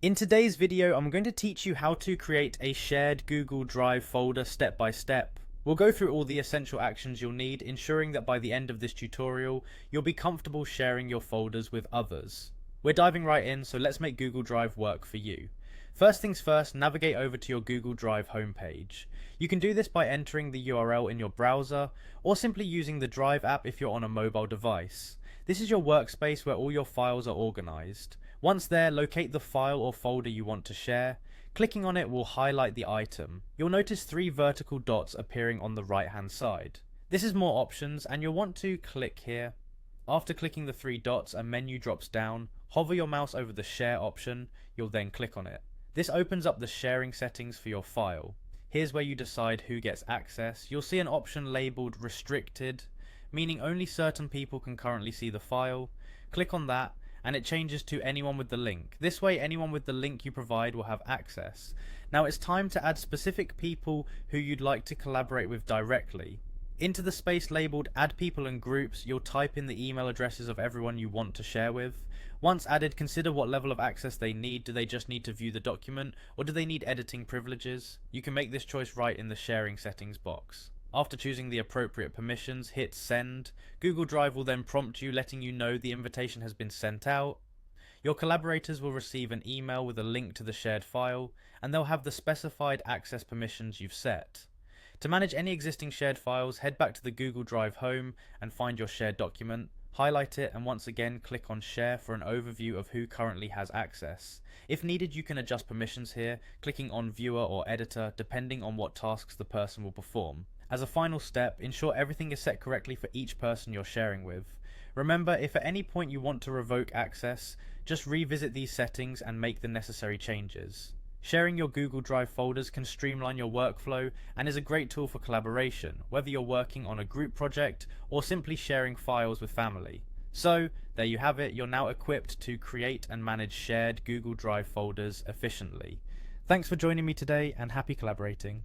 In today's video, I'm going to teach you how to create a shared Google Drive folder step by step. We'll go through all the essential actions you'll need, ensuring that by the end of this tutorial, you'll be comfortable sharing your folders with others. We're diving right in, so let's make Google Drive work for you. First things first, navigate over to your Google Drive homepage. You can do this by entering the URL in your browser, or simply using the Drive app if you're on a mobile device. This is your workspace where all your files are organized. Once there, locate the file or folder you want to share. Clicking on it will highlight the item. You'll notice 3 vertical dots appearing on the right hand side. This is more options, and you'll want to click here. After clicking the 3 dots, a menu drops down. Hover your mouse over the share option. You'll then click on it. This opens up the sharing settings for your file. Here's where you decide who gets access. You'll see an option labeled restricted, meaning only certain people can currently see the file. Click on that and it changes to anyone with the link. This way, anyone with the link you provide will have access. Now it's time to add specific people who you'd like to collaborate with directly. Into the space labeled add people and groups, you'll type in the email addresses of everyone you want to share with. Once added, consider what level of access they need. Do they just need to view the document, or do they need editing privileges? You can make this choice right in the sharing settings box. After choosing the appropriate permissions, hit send. Google Drive will then prompt you, letting you know the invitation has been sent out. Your collaborators will receive an email with a link to the shared file, and they'll have the specified access permissions you've set. To manage any existing shared files, head back to the Google Drive home and find your shared document. Highlight it and once again click on share for an overview of who currently has access. If needed, you can adjust permissions here, clicking on viewer or editor depending on what tasks the person will perform. As a final step, ensure everything is set correctly for each person you're sharing with. Remember, if at any point you want to revoke access, just revisit these settings and make the necessary changes. Sharing your Google Drive folders can streamline your workflow and is a great tool for collaboration, whether you're working on a group project or simply sharing files with family. So, there you have it, you're now equipped to create and manage shared Google Drive folders efficiently. Thanks for joining me today and happy collaborating.